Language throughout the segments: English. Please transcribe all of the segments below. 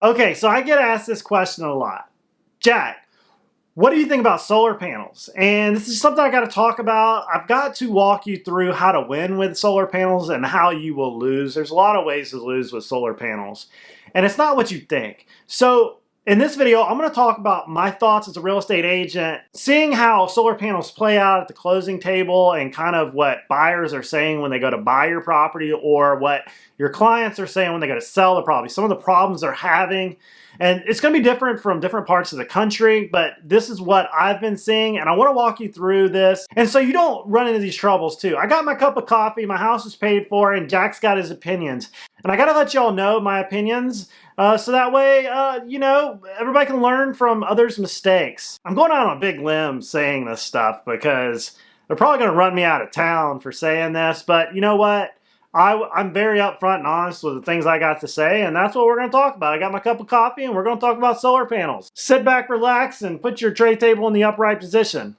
Okay, so I get asked this question a lot. Jack, what do you think about solar panels? And this is something I got to talk about. I've got to walk you through how to win with solar panels and how you will lose. There's a lot of ways to lose with solar panels, and it's not what you think. So in this video, I'm going to talk about my thoughts as a real estate agent, seeing how solar panels play out at the closing table and kind of what buyers are saying when they go to buy your property or what your clients are saying when they go to sell the property, some of the problems they're having. And it's going to be different from different parts of the country, but this is what I've been seeing, and I want to walk you through this. And so you don't run into these troubles too. I got my cup of coffee, my house is paid for, and Jack's got his opinions. And I got to let y'all know my opinions so that way, everybody can learn from others' mistakes. I'm going out on a big limb saying this stuff because they're probably going to run me out of town for saying this, but you know what? I'm very upfront and honest with the things I got to say, and that's what we're going to talk about. I got my cup of coffee, and we're going to talk about solar panels. Sit back, relax, and put your tray table in the upright position.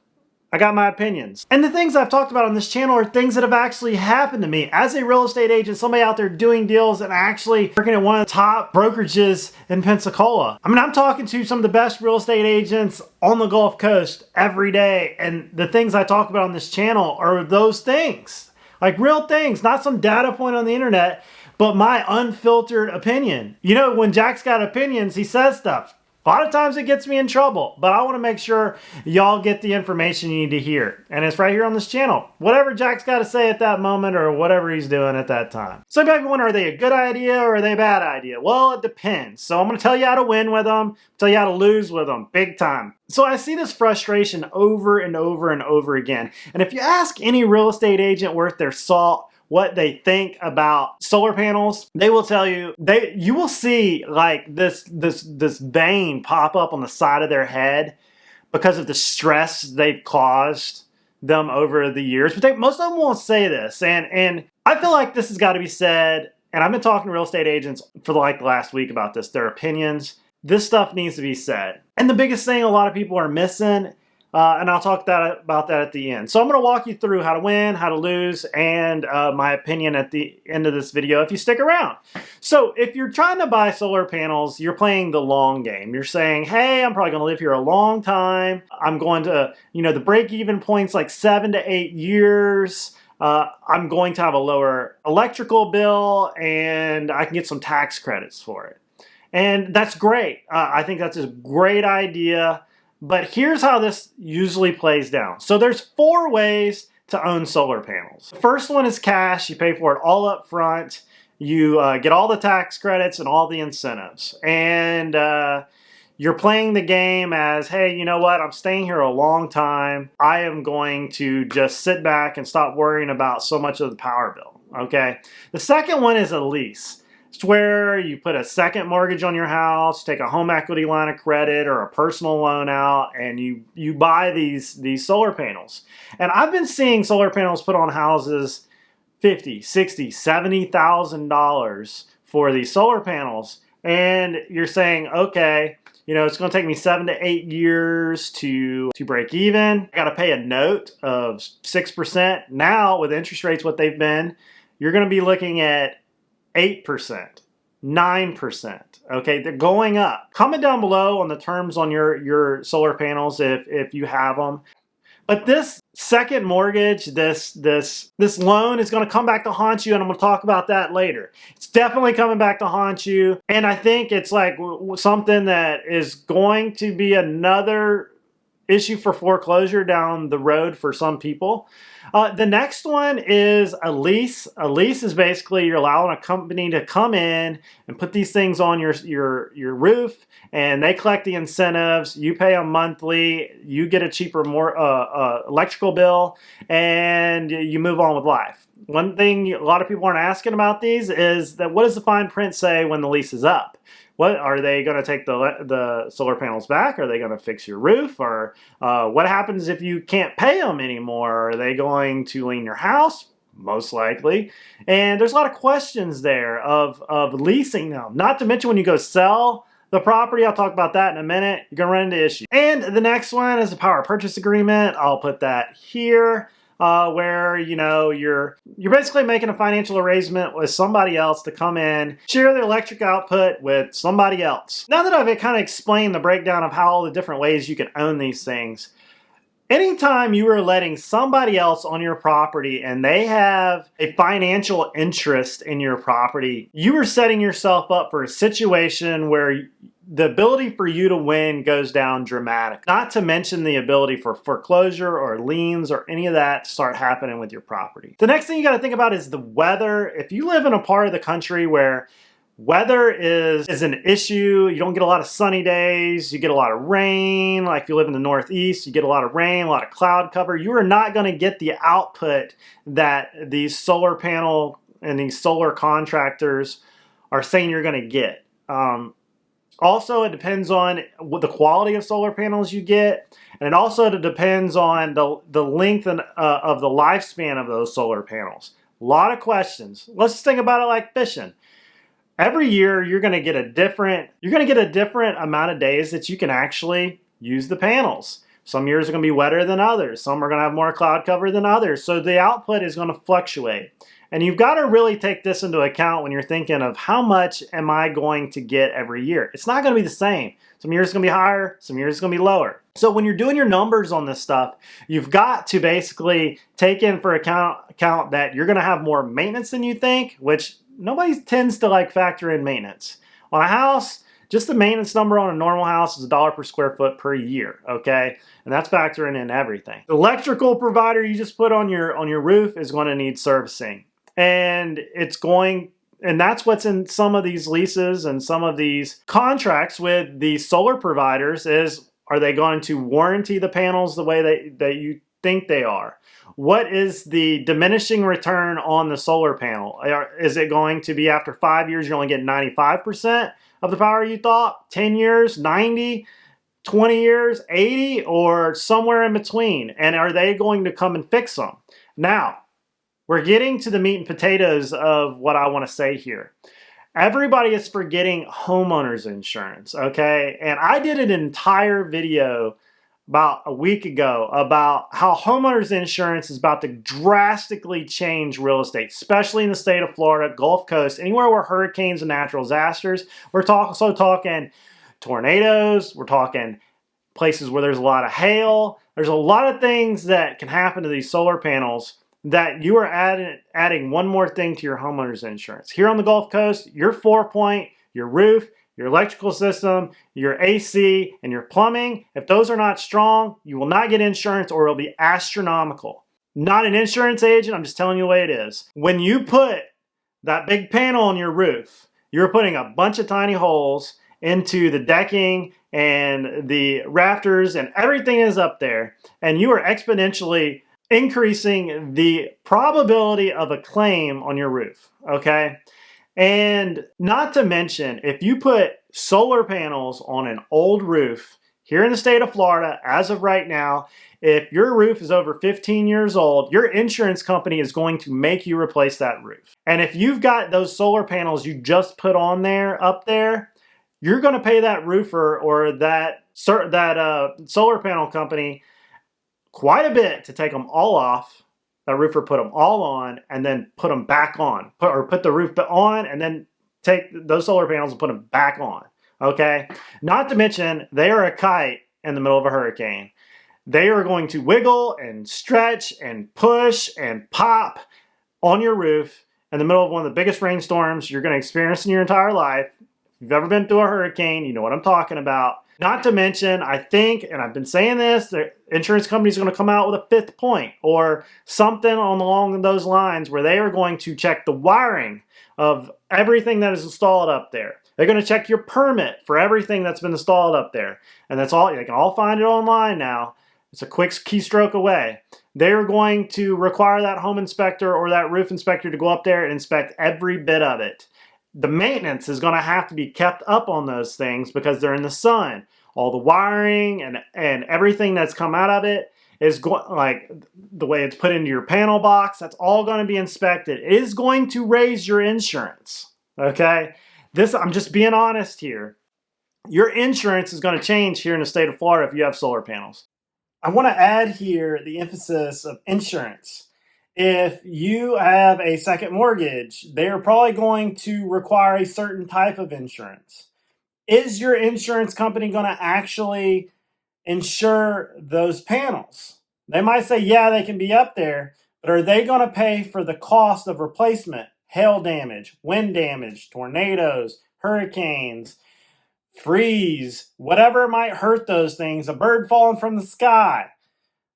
I got my opinions. And the things I've talked about on this channel are things that have actually happened to me. As a real estate agent, somebody out there doing deals and actually working at one of the top brokerages in Pensacola. I mean, I'm talking to some of the best real estate agents on the Gulf Coast every day, and the things I talk about on this channel are those things. Like real things, not some data point on the internet, but my unfiltered opinion. You know, when Jack's got opinions, he says stuff. A lot of times it gets me in trouble, but I want to make sure y'all get the information you need to hear. And it's right here on this channel. Whatever Jack's got to say at that moment or whatever he's doing at that time. So you might be wondering, are they a good idea or are they a bad idea? Well, it depends. So I'm going to tell you how to win with them, tell you how to lose with them, big time. So I see this frustration over and over and over again. And if you ask any real estate agent worth their salt what they think about solar panels, they will tell you, you will see like this vein pop up on the side of their head because of the stress they've caused them over the years. But most of them won't say this. And I feel like this has got to be said. And I've been talking to real estate agents for like the last week about this, their opinions. This stuff needs to be said. And the biggest thing a lot of people are missing, and I'll talk about that at the end. So I'm going to walk you through how to win, how to lose, and my opinion at the end of this video if you stick around. So if you're trying to buy solar panels, you're playing the long game. You're saying, hey, I'm probably going to live here a long time. I'm going to, the break-even point's like 7 to 8 years. I'm going to have a lower electrical bill, and I can get some tax credits for it. And that's great. I think that's a great idea. But here's how this usually plays down. So there's 4 ways to own solar panels. The first one is cash. You pay for it all up front. You get all the tax credits and all the incentives. And you're playing the game as, hey, you know what? I'm staying here a long time. I am going to just sit back and stop worrying about so much of the power bill. Okay. The second one is a lease. It's where you put a second mortgage on your house, take a home equity line of credit or a personal loan out, and you buy these solar panels. And I've been seeing solar panels put on houses $50,000, $60,000, $70,000 for these solar panels. And you're saying, okay, it's going to take me 7 to 8 years to break even. I got to pay a note of 6%. Now, with interest rates what they've been, you're going to be looking at 8%, 9%. Okay, they're going up. Comment down below on the terms on your solar panels if you have them. But this second mortgage, this loan is going to come back to haunt you, and I'm going to talk about that later. It's definitely coming back to haunt you, and I think it's like something that is going to be another issue for foreclosure down the road for some people. The next one is a lease. A lease is basically you're allowing a company to come in and put these things on your roof, and they collect the incentives. You pay them monthly. You get a cheaper, more electrical bill, and you move on with life. One thing a lot of people aren't asking about these is that what does the fine print say when the lease is up? What are they going to take the solar panels back? Are they going to fix your roof? Or what happens if you can't pay them anymore? Are they going to lien your house? Most likely. And there's a lot of questions there of leasing them. Not to mention when you go sell the property, I'll talk about that in a minute, you're going to run into issues. And the next one is a power purchase agreement. I'll put that here. where you're basically making a financial arrangement with somebody else to come in, share the electric output with somebody else. Now that I've kind of explained the breakdown of how all the different ways you can own these things, anytime you are letting somebody else on your property and they have a financial interest in your property, you are setting yourself up for a situation where the ability for you to win goes down dramatically. Not to mention the ability for foreclosure or liens or any of that to start happening with your property. The next thing you got to think about is the weather. If you live in a part of the country where weather is an issue, you don't get a lot of sunny days, you get a lot of rain, like if you live in the Northeast, you get a lot of rain, a lot of cloud cover, you are not going to get the output that these solar panel and these solar contractors are saying you're going to get. Also, it depends on the quality of solar panels you get, and it also depends on the length of the lifespan of those solar panels. A lot of questions. Let's just think about it like fishing. Every year, you're going to get a different amount of days that you can actually use the panels. Some years are going to be wetter than others. Some are going to have more cloud cover than others. So the output is going to fluctuate. And you've got to really take this into account when you're thinking of how much am I going to get every year. It's not going to be the same. Some years it's going to be higher, some years it's going to be lower. So when you're doing your numbers on this stuff, you've got to basically take in for account that you're going to have more maintenance than you think, which nobody tends to like factor in maintenance. On a house, just the maintenance number on a normal house is $1 per square foot per year, okay? And that's factoring in everything. The electrical provider you just put on your roof is going to need servicing. And that's what's in some of these leases and some of these contracts with the solar providers is, are they going to warranty the panels the way that you think they are? What is the diminishing return on the solar panel? Is it going to be after 5 years you're only getting 95% of the power you thought? 10 years, 90, 20 years, 80, or somewhere in between? And are they going to come and fix them? Now, we're getting to the meat and potatoes of what I want to say here. Everybody is forgetting homeowners insurance, okay? And I did an entire video about a week ago about how homeowners insurance is about to drastically change real estate, especially in the state of Florida, Gulf Coast, anywhere where hurricanes and natural disasters. We're also talking tornadoes. We're talking places where there's a lot of hail. There's a lot of things that can happen to these solar panels that you are adding one more thing to your homeowner's insurance. Here on the Gulf Coast, your 4-point, your roof, your electrical system, your AC, and your plumbing, if those are not strong, you will not get insurance or it'll be astronomical. Not an insurance agent, I'm just telling you the way it is. When you put that big panel on your roof, you're putting a bunch of tiny holes into the decking and the rafters and everything is up there, and you are exponentially increasing the probability of a claim on your roof, okay? And not to mention, if you put solar panels on an old roof here in the state of Florida, as of right now, if your roof is over 15 years old, your insurance company is going to make you replace that roof. And if you've got those solar panels you just put on there, up there, you're going to pay that roofer or that solar panel company quite a bit to take them all off. That roofer put them all on and then put them back on, put the roof on and then take those solar panels and put them back on. Okay. Not to mention they are a kite in the middle of a hurricane. They are going to wiggle and stretch and push and pop on your roof in the middle of one of the biggest rainstorms you're going to experience in your entire life. If you've ever been through a hurricane, you know what I'm talking about. Not to mention, I think, and I've been saying this, the insurance companies are going to come out with a 5th point or something along those lines where they are going to check the wiring of everything that is installed up there. They're going to check your permit for everything that's been installed up there. And that's all. They can all find it online now. It's a quick keystroke away. They're going to require that home inspector or that roof inspector to go up there and inspect every bit of it. The maintenance is going to have to be kept up on those things because they're in the sun. All the wiring and everything that's come out of it is going, like the way it's put into your panel box, that's all going to be inspected. It is going to raise your insurance. Okay? I'm just being honest here. Your insurance is going to change here in the state of Florida if you have solar panels. I want to add here the emphasis of insurance. If you have a second mortgage, they're probably going to require a certain type of insurance. Is your insurance company going to actually insure those panels? They might say, yeah, they can be up there, but are they going to pay for the cost of replacement? Hail damage, wind damage, tornadoes, hurricanes, freeze, whatever might hurt those things, a bird falling from the sky,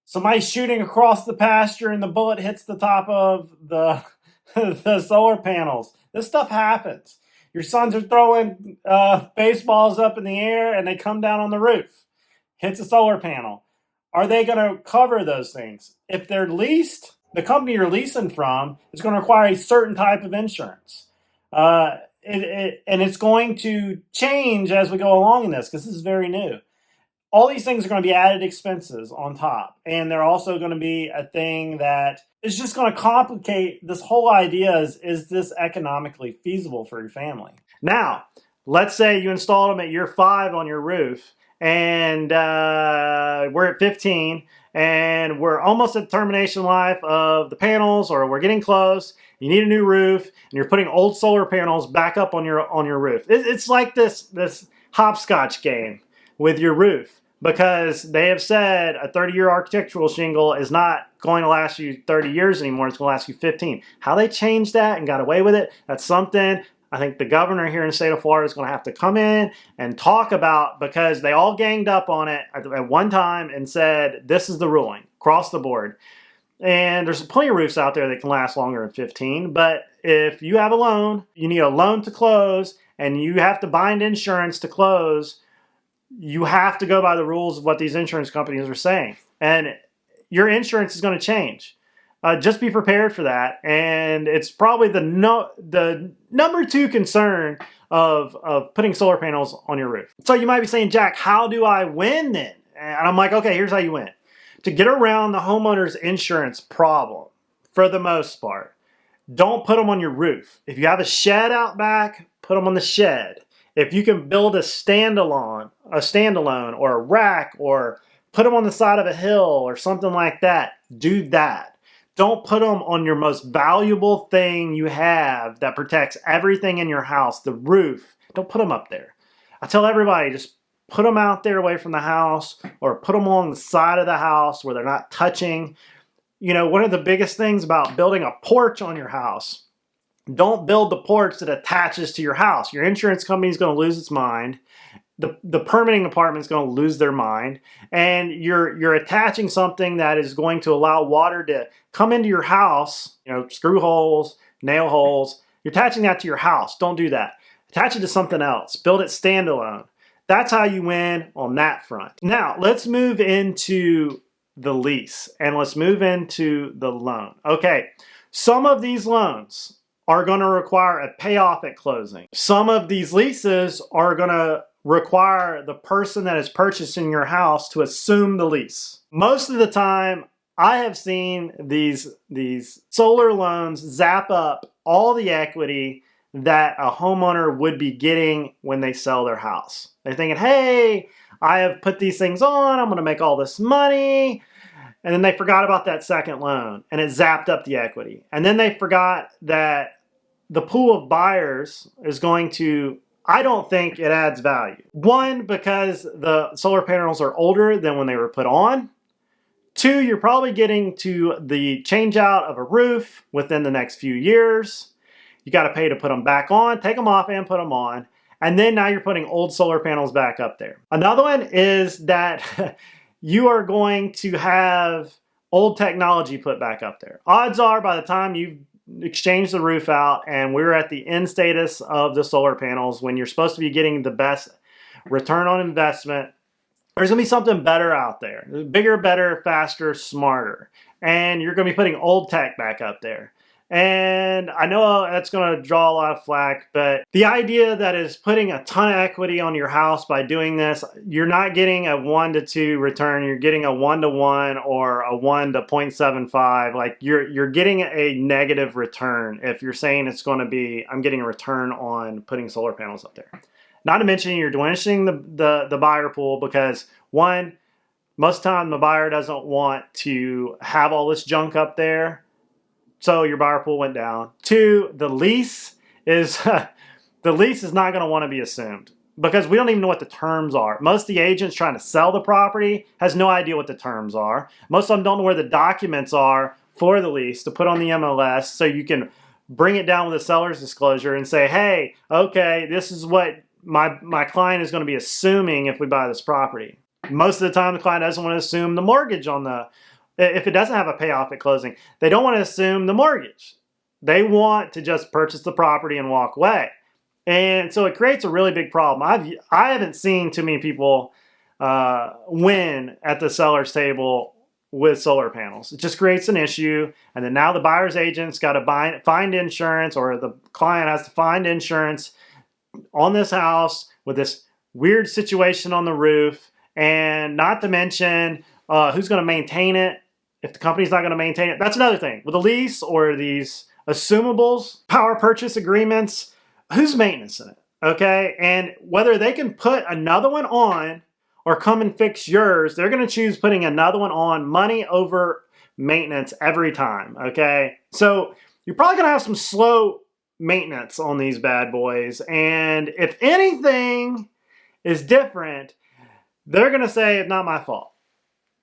somebody shooting across the pasture and the bullet hits the top of the, the solar panels. This stuff happens. Your sons are throwing baseballs up in the air and they come down on the roof, hits a solar panel. Are they going to cover those things? If they're leased, the company you're leasing from is going to require a certain type of insurance. And it's going to change as we go along in this because this is very new. All these things are going to be added expenses on top. And they're also going to be a thing that is just going to complicate this whole idea. Is this economically feasible for your family? Now, let's say you installed them at year 5 on your roof, and we're at 15, and we're almost at termination life of the panels, or we're getting close. You need a new roof, and you're putting old solar panels back up on your roof. It's like this hopscotch game with your roof, because they have said a 30-year architectural shingle is not going to last you 30 years anymore. It's going to last you 15. How they changed that and got away with it, that's something I think the governor here in the state of Florida is going to have to come in and talk about, because they all ganged up on it at one time and said, this is the ruling across the board. And there's plenty of roofs out there that can last longer than 15. But if you have a loan, you need a loan to close, and you have to bind insurance to close, you have to go by the rules of what these insurance companies are saying. And your insurance is going to change. Just be prepared for that. And it's probably the number 2 concern of putting solar panels on your roof. So you might be saying, Jack, how do I win then? And I'm like, okay, here's how you win. To get around the homeowner's insurance problem, for the most part, don't put them on your roof. If you have a shed out back, put them on the shed. If you can build a standalone or a rack, or put them on the side of a hill or something like that, do that. Don't put them on your most valuable thing you have that protects everything in your house, the roof. Don't put them up there. I tell everybody, just put them out there away from the house, or put them along the side of the house where they're not touching. You know, one of the biggest things about building a porch on your house, don't build the porch that attaches to your house. Your insurance company is going to lose its mind. The permitting department is going to lose their mind, and you're attaching something that is going to allow water to come into your house, you know, screw holes, nail holes. You're attaching that to your house. Don't do that. Attach it to something else. Build it standalone. That's how you win on that front. Now, let's move into the lease, and let's move into the loan. Okay, some of these loans are going to require a payoff at closing. Some of these leases are going to require the person that is purchasing your house to assume the lease. Most of the time, I have seen these solar loans zap up all the equity that a homeowner would be getting when they sell their house. They're thinking, hey, I have put these things on, I'm going to make all this money. And then they forgot about that second loan, and it zapped up the equity. And then they forgot that the pool of buyers is going to, I don't think it adds value. One, because the solar panels are older than when they were put on. 2, you're probably getting to the change out of a roof within the next few years. You got to pay to put them back on, take them off and put them on. And then now you're putting old solar panels back up there. Another one is that you are going to have old technology put back up there. Odds are by the time you've exchanged the roof out and we're at the end status of the solar panels, when you're supposed to be getting the best return on investment, there's going to be something better out there. Bigger, better, faster, smarter. And you're going to be putting old tech back up there. And I know that's going to draw a lot of flack, but the idea that is putting a ton of equity on your house by doing this, you're not getting a 1 to 2 return. You're getting a 1 to 1 or a 1 to 0.75. Like you're getting a negative return if you're saying it's going to be, I'm getting a return on putting solar panels up there. Not to mention you're diminishing the buyer pool, because one, Most of the time the buyer doesn't want to have all this junk up there, so your buyer pool went down. Two, the lease is the lease is not going to want to be assumed because we don't even know what the terms are. Most of the agents trying to sell the property has no idea what the terms are. Most of them don't know where the documents are for the lease to put on the MLS, so you can bring it down with a seller's disclosure and say, hey, okay, this is what my client is going to be assuming if we buy this property. Most of the time the client doesn't want to assume the mortgage on the, if it doesn't have a payoff at closing, they don't want to assume the mortgage. They want to just purchase the property and walk away. And so it creates a really big problem. I haven't seen too many people win at the seller's table with solar panels. It just creates an issue, and then now the buyer's agent's got to find insurance, or the client has to find insurance on this house with this weird situation on the roof, and not to mention who's going to maintain it if the company's not going to maintain it. That's another thing. With a lease or these assumables, power purchase agreements, who's maintenance in it? Okay, and whether they can put another one on or come and fix yours, they're going to choose putting another one on, money over maintenance every time, okay? So you're probably going to have some slow maintenance on these bad boys, and if anything is different, they're going to say it's not my fault.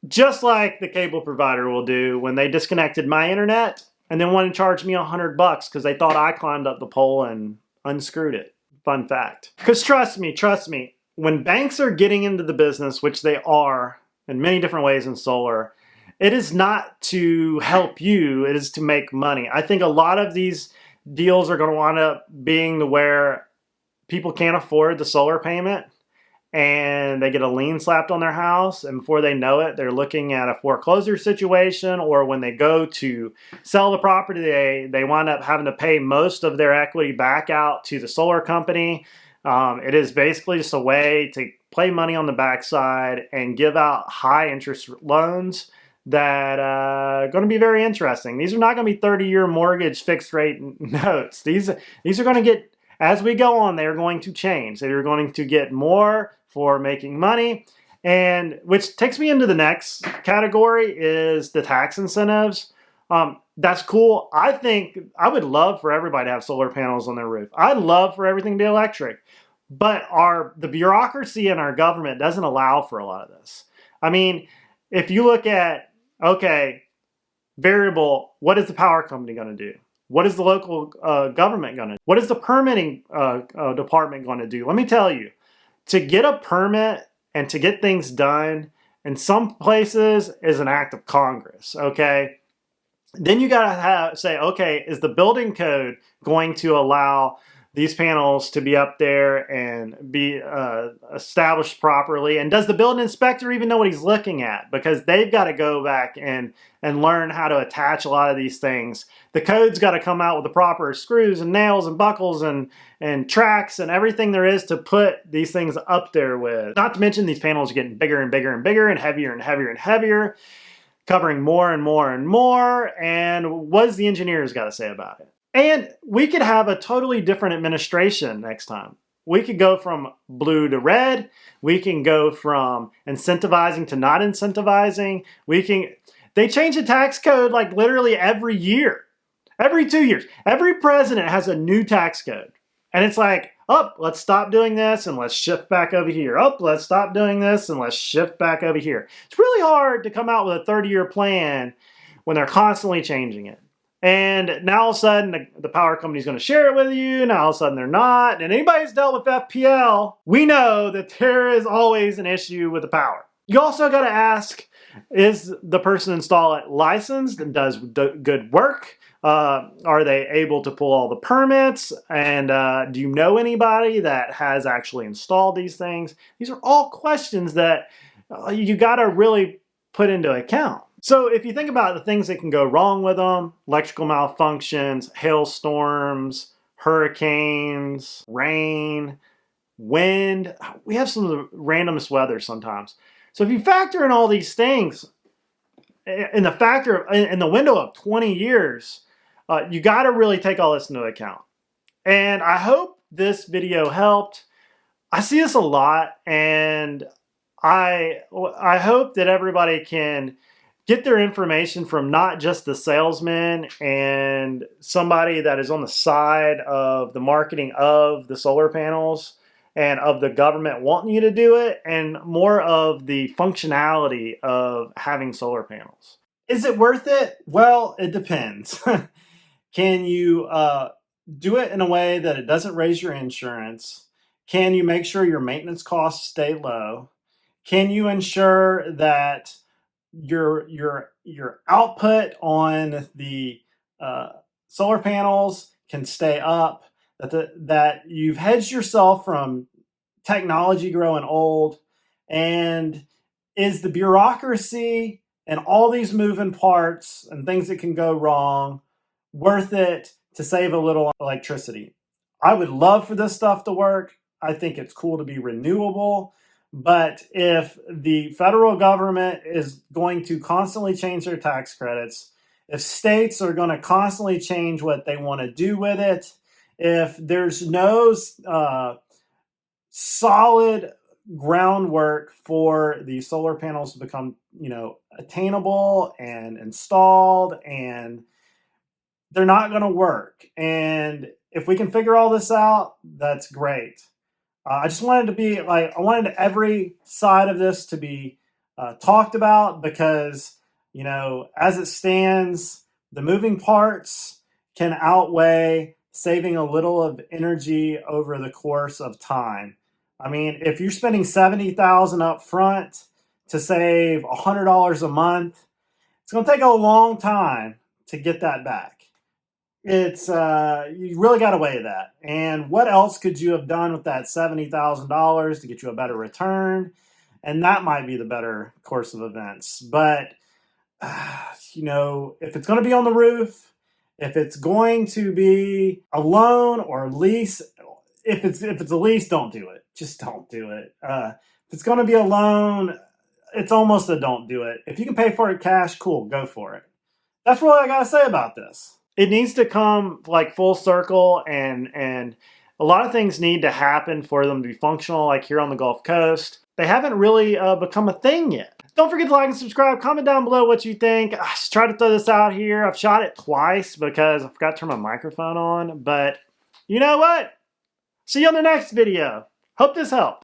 Just like the cable provider will do when they disconnected my internet and then wanted to charge me $100 because they thought I climbed up the pole and unscrewed it. Fun fact. Because trust me, when banks are getting into the business, which they are in many different ways in solar, it is not to help you, it is to make money. I think a lot of these deals are going to wind up being to where people can't afford the solar payment and they get a lien slapped on their house, and before they know it, they're looking at a foreclosure situation, or when they go to sell the property, they wind up having to pay most of their equity back out to the solar company. It is basically just a way to play money on the backside and give out high interest loans that are going to be very interesting. These are not going to be 30-year mortgage fixed rate notes. These are going to get, as we go on, they're going to change. They're going to get more for making money. And which takes me into the next category is the tax incentives. That's cool. I think I would love for everybody to have solar panels on their roof. I'd love for everything to be electric. But the bureaucracy in our government doesn't allow for a lot of this. I mean, if you look at, okay, variable, what is the power company going to do? What is the local government going to do? What is the permitting department going to do? Let me tell you, to get a permit and to get things done in some places is an act of Congress, okay? Then you got to say, okay, is the building code going to allow these panels to be up there and be established properly? And does the building inspector even know what he's looking at? Because they've got to go back and learn how to attach a lot of these things. The code's got to come out with the proper screws and nails and buckles and tracks and everything there is to put these things up there with. Not to mention these panels are getting bigger and bigger and bigger and heavier and heavier and heavier, covering more and more and more. And what does the engineers got to say about it? And we could have a totally different administration next time. We could go from blue to red. We can go from incentivizing to not incentivizing. They change the tax code like literally every year, every 2 years. Every president has a new tax code. And it's like, oh, let's stop doing this and let's shift back over here. Oh, let's stop doing this and let's shift back over here. It's really hard to come out with a 30-year plan when they're constantly changing it. And now all of a sudden, the power company's going to share it with you. Now all of a sudden they're not. And anybody who's dealt with FPL, we know that there is always an issue with the power. You also got to ask, is the person installed licensed and does good work? Are they able to pull all the permits? And do you know anybody that has actually installed these things? These are all questions that you got to really put into account. So if you think about the things that can go wrong with them, electrical malfunctions, hailstorms, hurricanes, rain, wind, we have some of the randomest weather sometimes. So if you factor in all these things, in the window of 20 years, you got to really take all this into account. And I hope this video helped. I see this a lot, and I hope that everybody can get their information from not just the salesman and somebody that is on the side of the marketing of the solar panels and of the government wanting you to do it, and more of the functionality of having solar panels. Is it worth it? Well, it depends. Can you do it in a way that it doesn't raise your insurance? Can you make sure your maintenance costs stay low? Can you ensure that your output on the uh, solar panels can stay up? That you've hedged yourself from technology growing old, and is the bureaucracy and all these moving parts and things that can go wrong worth it to save a little electricity? I would love for this stuff to work. I think it's cool to be renewable. But if the federal government is going to constantly change their tax credits, if states are going to constantly change what they want to do with it, if there's no solid groundwork for the solar panels to become, attainable and installed, and they're not going to work. And if we can figure all this out, that's great. I just wanted to be I wanted every side of this to be talked about, because, as it stands, the moving parts can outweigh saving a little of energy over the course of time. I mean, if you're spending $70,000 up front to save $100 a month, it's going to take a long time to get that back. It's you really got to weigh that. And what else could you have done with that $70,000 to get you a better return? And that might be the better course of events. But if it's going to be on the roof, if it's going to be a loan or a lease, if it's a lease, don't do it. Just don't do it. If it's going to be a loan, it's almost a don't do it. If you can pay for it cash, cool, go for it. That's really all I gotta say about this. It needs to come full circle, and a lot of things need to happen for them to be functional, like here on the Gulf Coast. They haven't really become a thing yet. Don't forget to like and subscribe. Comment down below what you think. I just tried to throw this out here. I've shot it twice because I forgot to turn my microphone on, but you know what? See you on the next video. Hope this helped.